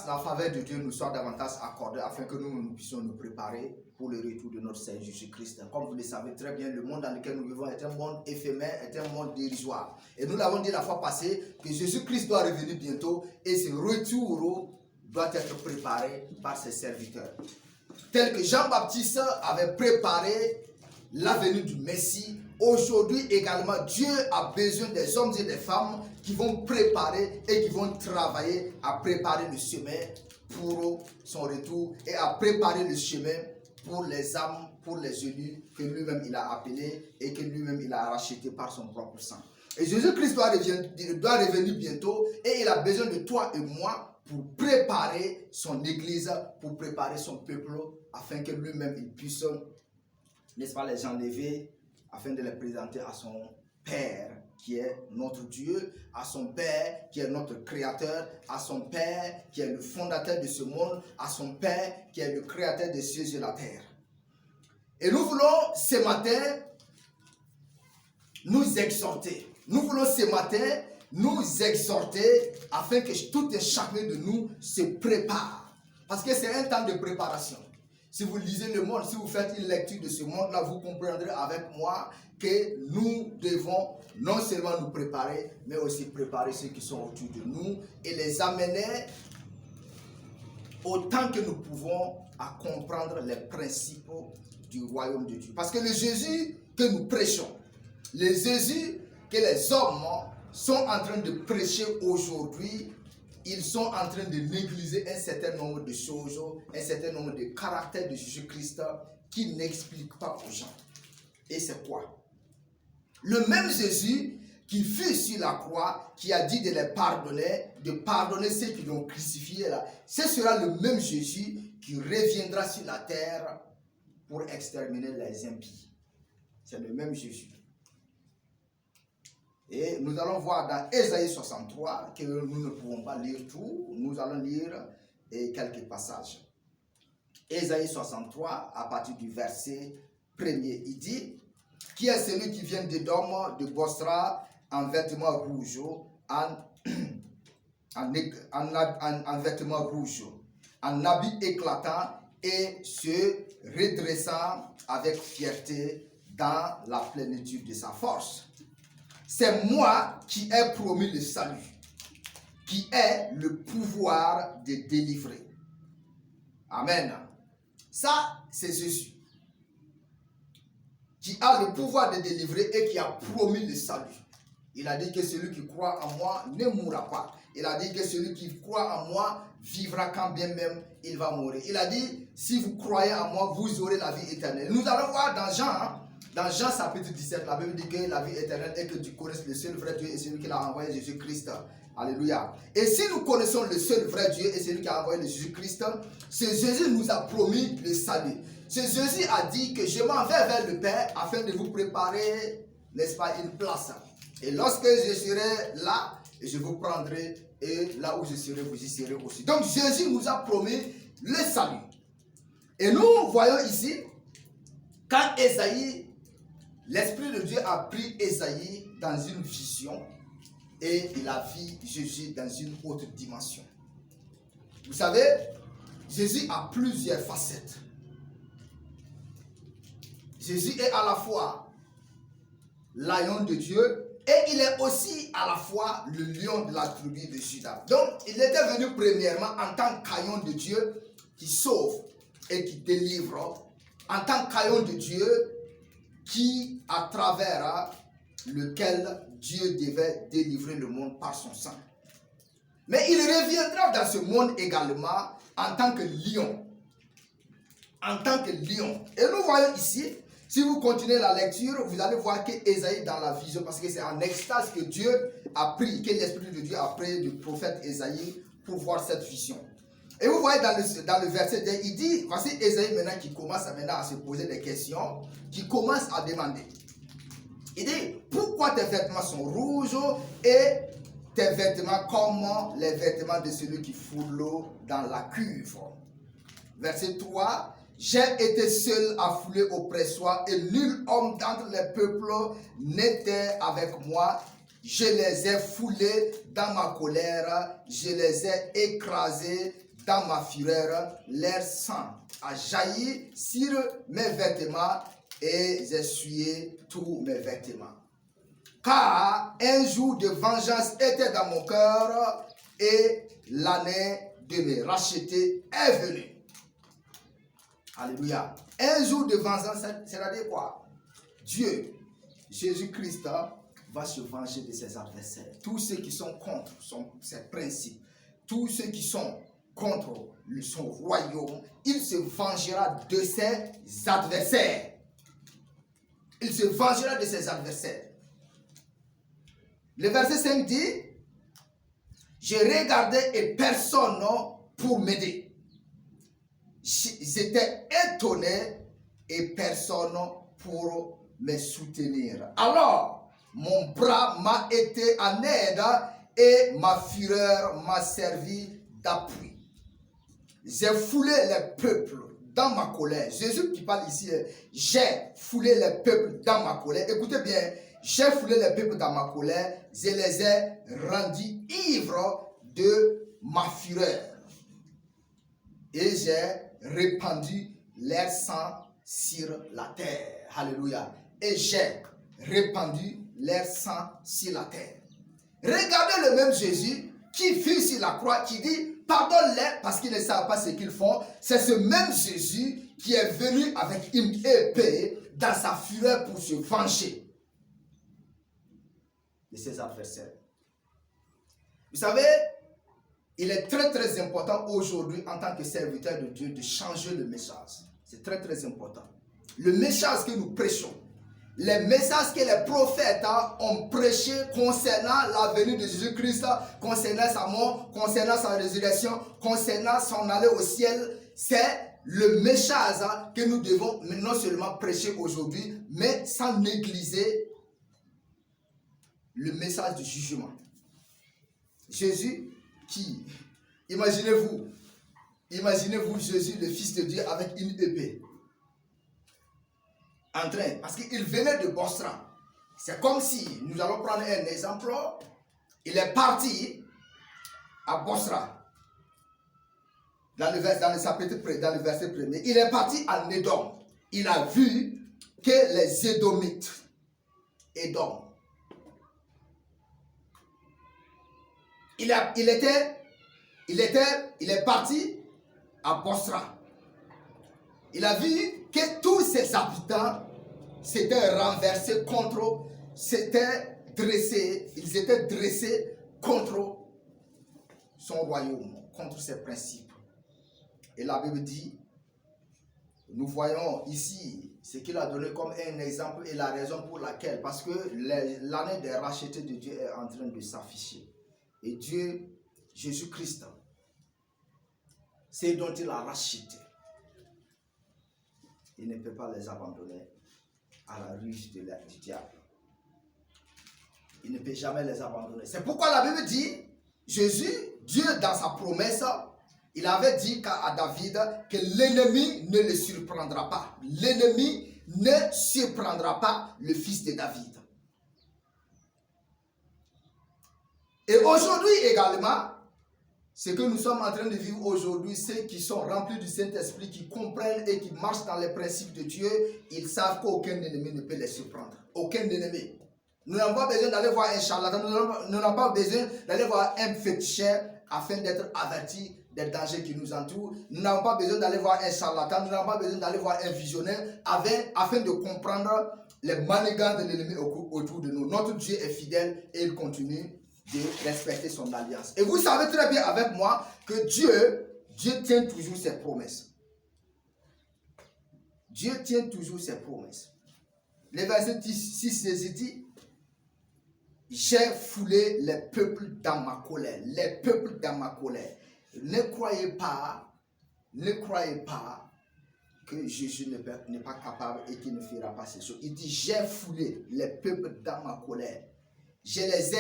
grâce, la faveur de Dieu nous soit davantage accordée afin que nous puissions nous préparer pour le retour de notre Seigneur Jésus-Christ. Comme vous le savez très bien, le monde dans lequel nous vivons est un monde éphémère, est un monde dérisoire. Et nous l'avons dit la fois passée que Jésus-Christ doit revenir bientôt et ce retour doit être préparé par ses serviteurs. Tel que Jean-Baptiste avait préparé la venue du Messie, aujourd'hui également Dieu a besoin des hommes et des femmes qui vont préparer et qui vont travailler à préparer le chemin pour son retour et à préparer le chemin pour les âmes, pour les élus que lui-même il a appelés et que lui-même il a rachetés par son propre sang. Et Jésus-Christ doit revenir bientôt et il a besoin de toi et moi pour préparer son église, pour préparer son peuple afin que lui-même il puisse, n'est-ce pas, les enlever afin de les présenter à son Père qui est notre Dieu, à son Père qui est notre Créateur, à son Père qui est le fondateur de ce monde, à son Père qui est le Créateur des cieux et de la terre. Et nous voulons ce matin nous exhorter. Nous voulons ce matin nous exhorter afin que tout et chacun de nous se prépare. Parce que c'est un temps de préparation. Si vous lisez le monde, si vous faites une lecture de ce monde-là, vous comprendrez avec moi que nous devons non seulement nous préparer, mais aussi préparer ceux qui sont autour de nous et les amener autant que nous pouvons à comprendre les principes du royaume de Dieu. Parce que le Jésus que nous prêchons, le Jésus que les hommes sont en train de prêcher aujourd'hui, ils sont en train de négliger un certain nombre de choses, un certain nombre de caractères de Jésus-Christ qui n'expliquent pas aux gens. Et c'est quoi? Le même Jésus qui fut sur la croix, qui a dit de les pardonner ceux qui l'ont crucifié là, ce sera le même Jésus qui reviendra sur la terre pour exterminer les impies. C'est le même Jésus. Et nous allons voir dans Ésaïe 63, que nous ne pouvons pas lire tout, nous allons lire quelques passages. Ésaïe 63, à partir du verset 1er, il dit: qui est celui qui vient d'Édom, de Bosra, en vêtements rouges, en vêtements rouges, en habit éclatant et se redressant avec fierté dans la plénitude de sa force. C'est moi qui ai promis le salut, qui ai le pouvoir de délivrer. Amen. Ça, c'est Jésus, qui a le pouvoir de délivrer et qui a promis le salut. Il a dit que celui qui croit en moi ne mourra pas. Il a dit que celui qui croit en moi vivra quand bien même il va mourir. Il a dit, si vous croyez en moi, vous aurez la vie éternelle. Nous allons voir dans Jean chapitre 17, la Bible dit que la vie éternelle est que tu connaisses le seul vrai Dieu et celui qui l'a envoyé, Jésus-Christ. Alléluia. Et si nous connaissons le seul vrai Dieu et celui qui a envoyé Jésus-Christ, ce Jésus nous a promis le salut. Ce Jésus a dit que je m'en vais vers le Père afin de vous préparer, n'est-ce pas, une place. Et lorsque je serai là, je vous prendrai et là où je serai, vous y serez aussi. Donc Jésus nous a promis le salut. Et nous voyons ici, quand Ésaïe, l'Esprit de Dieu a pris Ésaïe dans une vision et il a vu Jésus dans une autre dimension. Vous savez, Jésus a plusieurs facettes. Jésus est à la fois l'agneau de Dieu et il est aussi à la fois le lion de la tribu de Juda. Donc, il était venu premièrement en tant qu'agneau de Dieu qui sauve et qui délivre, en tant qu'agneau de Dieu qui, à travers lequel Dieu devait délivrer le monde par son sang. Mais il reviendra dans ce monde également en tant que lion. En tant que lion. Et nous voyons ici, si vous continuez la lecture, vous allez voir que Ésaïe dans la vision, parce que c'est en extase que Dieu a pris, que l'Esprit de Dieu a pris du prophète Ésaïe pour voir cette vision. Et vous voyez dans le verset 2, il dit, voici Ésaïe maintenant qui commence maintenant à se poser des questions, qui commence à demander. Il dit, pourquoi tes vêtements sont rouges et tes vêtements comme les vêtements de celui qui foule l'eau dans la cuve? Verset 3, j'ai été seul à fouler au pressoir et nul homme d'entre les peuples n'était avec moi. Je les ai foulés dans ma colère, je les ai écrasés dans ma fureur, leur sang a jailli sur mes vêtements et j'ai essuyé tous mes vêtements. Car un jour de vengeance était dans mon cœur et l'année de me racheter est venue. Alléluia. Un jour de vengeance, c'est-à-dire quoi? Dieu, Jésus-Christ, va se venger de ses adversaires. Tous ceux qui sont contre ses principes, tous ceux qui sont contre son royaume, il se vengera de ses adversaires. Il se vengera de ses adversaires. Le verset 5 dit, je regardais et personne pour m'aider. J'étais étonné et personne pour me soutenir. Alors, mon bras m'a été en aide et ma fureur m'a servi d'appui. J'ai foulé les peuples dans ma colère. Jésus qui parle ici, j'ai foulé les peuples dans ma colère. Écoutez bien, j'ai foulé les peuples dans ma colère, je les ai rendus ivres de ma fureur. Et j'ai répandu leur sang sur la terre. Alléluia. Et j'ai répandu leur sang sur la terre. Regardez le même Jésus qui fut sur la croix, qui dit, pardonne-les parce qu'ils ne savent pas ce qu'ils font. C'est ce même Jésus qui est venu avec une épée dans sa fureur pour se venger de ses adversaires. Vous savez, il est très très important aujourd'hui en tant que serviteur de Dieu de changer le message. C'est très très important. Le message que nous prêchons, les messages que les prophètes ont prêchés concernant la venue de Jésus-Christ, concernant sa mort, concernant sa résurrection, concernant son aller au ciel, c'est le message que nous devons non seulement prêcher aujourd'hui, mais sans négliger le message du jugement. Jésus qui, imaginez-vous Jésus, le Fils de Dieu, avec une épée. En train, parce qu'il venait de Bosra. C'est comme si, nous allons prendre un exemple, il est parti à Bosra. Dans le verset premier, il est parti à Édom. Il a vu que les Édomites, Édom, il est parti à Bosra. Il a vu que tous ses habitants s'étaient renversés ils étaient dressés contre son royaume, contre ses principes. Et la Bible dit, nous voyons ici ce qu'il a donné comme un exemple et la raison pour laquelle, parce que l'année des rachetés de Dieu est en train de s'afficher. Et Dieu, Jésus-Christ, c'est dont il a racheté. Il ne peut pas les abandonner à la ruse du diable. Il ne peut jamais les abandonner. C'est pourquoi la Bible dit, Dieu dans sa promesse, il avait dit à David que l'ennemi ne le surprendra pas. L'ennemi ne surprendra pas le fils de David. Et aujourd'hui également, ce que nous sommes en train de vivre aujourd'hui, ceux qui sont remplis du Saint-Esprit, qui comprennent et qui marchent dans les principes de Dieu, ils savent qu'aucun ennemi ne peut les surprendre. Aucun ennemi. Nous n'avons pas besoin d'aller voir un charlatan, nous n'avons pas besoin d'aller voir un féticheur afin d'être avertis des dangers qui nous entourent. Nous n'avons pas besoin d'aller voir un charlatan, nous n'avons pas besoin d'aller voir un visionnaire afin de comprendre les manigances de l'ennemi autour de nous. Notre Dieu est fidèle et il continue de respecter son alliance. Et vous savez très bien avec moi que Dieu tient toujours ses promesses. Dieu tient toujours ses promesses. Le verset 6 dit, j'ai foulé les peuples dans ma colère. Les peuples dans ma colère. Ne croyez pas que Jésus n'est pas capable et qu'il ne fera pas ces choses. Il dit, j'ai foulé les peuples dans ma colère. Je les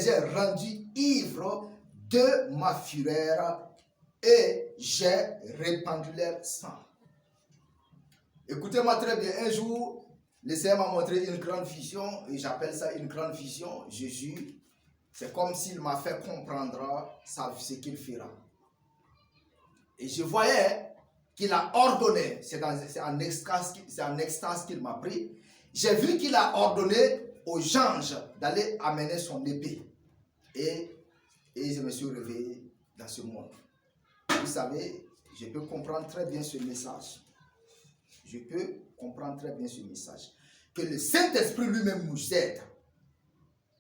ai rendus ivres de ma fureur et j'ai répandu leur sang. Écoutez-moi très bien. Un jour, le Seigneur m'a montré une grande vision et j'appelle ça une grande vision. Jésus c'est comme s'il m'a fait comprendre ce qu'il fera. Et je voyais qu'il a ordonné, c'est en extase qu'il m'a pris, j'ai vu qu'il a ordonné aux anges d'aller amener son épée. Et je me suis réveillé dans ce monde. Vous savez, je peux comprendre très bien ce message. Je peux comprendre très bien ce message. Que le Saint-Esprit lui-même nous aide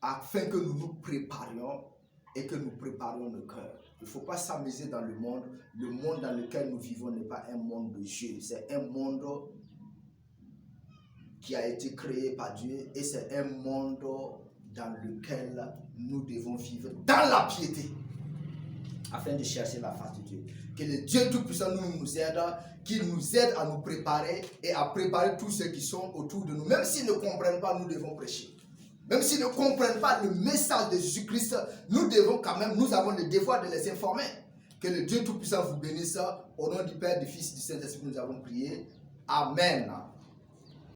afin que nous nous préparions et que nous préparions nos cœurs. Il ne faut pas s'amuser dans le monde. Le monde dans lequel nous vivons n'est pas un monde de jeu. C'est un monde qui a été créé par Dieu et c'est un monde dans lequel nous devons vivre dans la piété afin de chercher la face de Dieu. Que le Dieu Tout-Puissant nous aide, qu'il nous aide à nous préparer et à préparer tous ceux qui sont autour de nous. Même s'ils ne comprennent pas, nous devons prêcher. Même s'ils ne comprennent pas le message de Jésus-Christ, nous devons quand même, nous avons le devoir de les informer. Que le Dieu Tout-Puissant vous bénisse. Au nom du Père, du Fils et du Saint-Esprit, nous avons prié. Amen.